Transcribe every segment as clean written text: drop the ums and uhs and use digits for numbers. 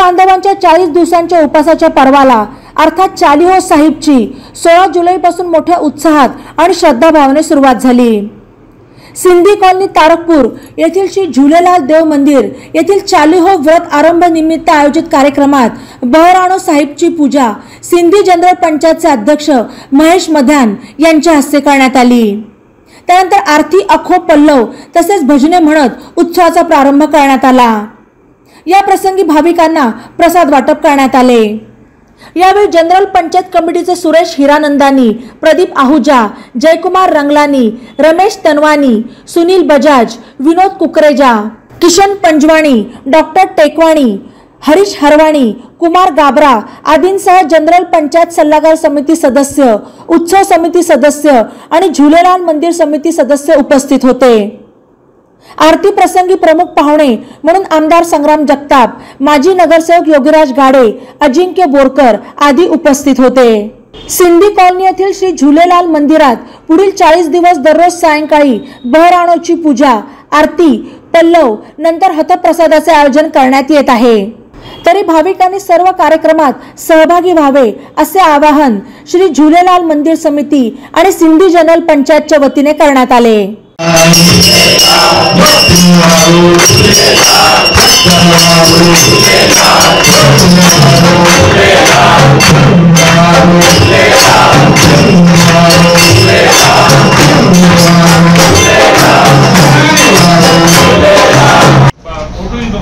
बांधवांच्या 40 दिवसांच्या उपासाच्या पर्वाला अर्थात चाली हो साहिबची 16 जुलैपासून मोठ्या उत्साहात आणि श्रद्धाभावाने सुरुवात झाली। सिंधी कॉलनी तारकपूर येथील श्री झूलेलाल देव मंदिर येथील चाली हो व्रत आरंभ निमित्त आयोजित कार्यक्रमात बहराणो साहिबची पूजा सिंधी जनरल पंचायतचे अध्यक्ष महेश मध्यान यांच्या हस्ते करण्यात आली। त्यानंतर आरती अखो पल्लव तसेच भजने म्हणत उत्सवाचा प्रारंभ करण्यात आला। या प्रसंगी भाविकांना प्रसाद वाटप करण्यात आले। यावेळी जनरल पंचायत कमिटीचे सुरेश हिरानंदानी, प्रदीप आहुजा, जयकुमार रंगलानी, रमेश तनवानी, सुनील बजाज, विनोद कुकरेजा, किशन पंजवाणी, डॉक्टर टेकवाणी, हरीश हरवाणी, कुमार गाबरा आदींसह जनरल पंचायत सल्लागार समिती सदस्य, उत्सव समिती सदस्य आणि झूलेलाल मंदिर समिती सदस्य उपस्थित होते। आरती प्रसंगी प्रमुख पाहुणे म्हणून आमदार संग्राम जगताप, माजी नगरसेवक योगीराज गाडे, अजिंक्य बोरकर आदी उपस्थित होते। सिंधी कॉलनी येथील श्री झूलेलाल मंदिरात पुढील 40 दिवस दररोज सायंकाळी बहराणोची पूजा, आरती, पल्लव नंतर हतप्रसादाचे आयोजन करण्यात येत आहे। तरी भाविकांनी सर्व कार्यक्रमात सहभागी व्हावे असे आवाहन श्री झूलेलाल मंदिर समिती आणि सिंधी जनरल पंचायतच्या वतीने करण्यात आले।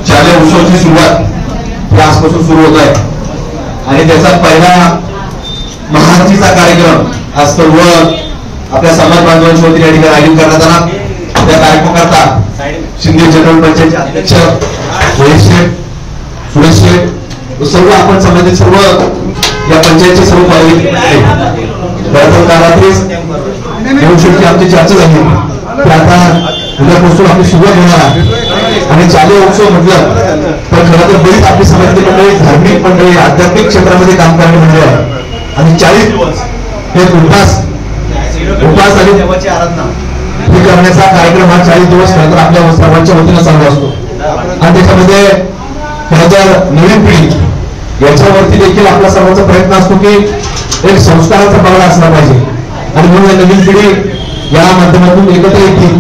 शालेय उत्सवाची सुरुवात आजपासून सुरू होत आहे आणि त्याचा पहिला महाआरतीचा कार्यक्रम आज सर्व आपल्या समाज बांधवांच्या वतीने या ठिकाणी आयोजित करण्यात आला। त्या कार्यक्रमाकरता सिंधी जनरल पंचायतचे अध्यक्ष महेश शेठ, सुरेश शेठ, सर्व आपण समाजातील सर्व या पंचायतचे सर्व पदाधिकारी आमची चर्चा झाली। आता उद्यापासून आपली सुरुवात होणार आणि चाली उत्सव म्हटलं तर खरं तर बरीच आपली समाजातील मंडळी, धार्मिक मंडळी, आध्यात्मिक क्षेत्रामध्ये काम करणारी मंडळी आहे आणि 40 दिवस हे उपास आणि देवाची आराधना हे करण्याचा कार्यक्रम हा 40 दिवस खरं तर आपल्या सर्वांच्या वतीनं चालू असतो आणि त्याच्यामध्ये खरं तर नवीन पिढी याच्यावरती देखील आपला सर्वांचा प्रयत्न असतो की एक संस्काराचा पगडा असला पाहिजे आणि म्हणून नवीन पिढी या माध्यमातून एकत्र येतील।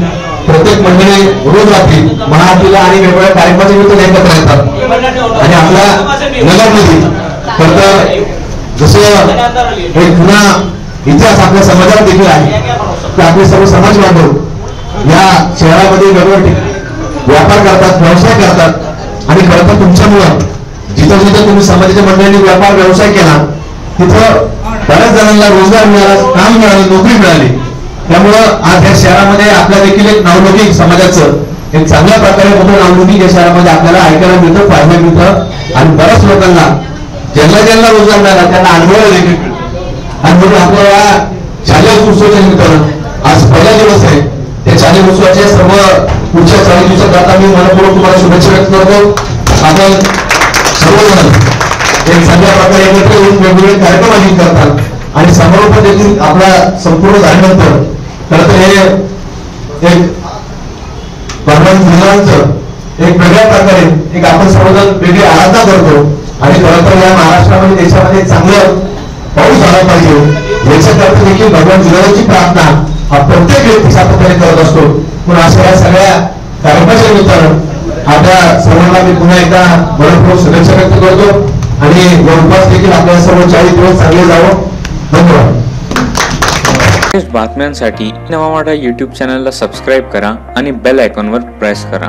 प्रत्येक मंडळी रोज रात्री महाआरतीला आणि वेगवेगळ्या कार्यक्रमाच्या निमित्त एकत्र येतात आणि आपल्या नगरमध्ये खरं तर जसं एक जुना इतिहास आपल्या समाजात देखील आहे की आपले सर्व समाज बांधव या शहरामध्ये वेगवेगळे व्यापार करतात, व्यवसाय करतात आणि खरं तर तुमच्यामुळं जिथं जिथं तुम्ही समाजाच्या मंडळींनी व्यापार व्यवसाय केला तिथं बऱ्याच जणांना रोजगार मिळाला, काम मिळालं, नोकरी मिळाली। त्यामुळं आज या शहरामध्ये आपल्या देखील एक नावलौकिक समाजाचं एक चांगल्या प्रकारे मोठं नावलौकिक या शहरामध्ये आपल्याला ऐकायला मिळतं, पाहायला मिळतं आणि बऱ्याच लोकांना ज्यांना रोजगार मिळाला त्यांना अनुभव देखील आणि म्हणून आपल्या या शालेय उत्सवाच्या निमित्तानं आज पहिला दिवस आहे। त्या शालेय उत्सवाच्या सर्व पुढच्या 40 दिवसाकरता मी मनपूर्वक तुम्हाला शुभेच्छा व्यक्त करतो। आपण सर्वजण एक चांगल्या प्रकारे एकत्र येऊन वेगवेगळे कार्यक्रम आयोजित करतात आणि समारोप देखील आपला संपूर्ण झाल्यानंतर खरं तर हे एक भगवान भगवानचं एक वेगळ्या प्रकारे एक आपण सर्वजण वेगळी आराधना करतो आणि खरं तर या महाराष्ट्रामध्ये देशामध्ये चांगलं पाऊस आला पाहिजे याच्याकरता देखील भगवान झुलेलालची प्रार्थना हा प्रत्येक व्यक्ती सातत्याने करत असतो। पण अशा या सगळ्या कार्यक्रमाच्या निमित्तानं आपल्या सर्वांना मी पुन्हा एकदा मनपूर्वक शुभेच्छा व्यक्त करतो आणि उपवास देखील आपल्या सर्व 40 दिवस चांगले जावं। धन्यवाद। बातम्यांसाठी नवा मराठा YouTube चॅनलला सबस्क्राईब करा आणि बेल आयकॉनवर प्रेस करा।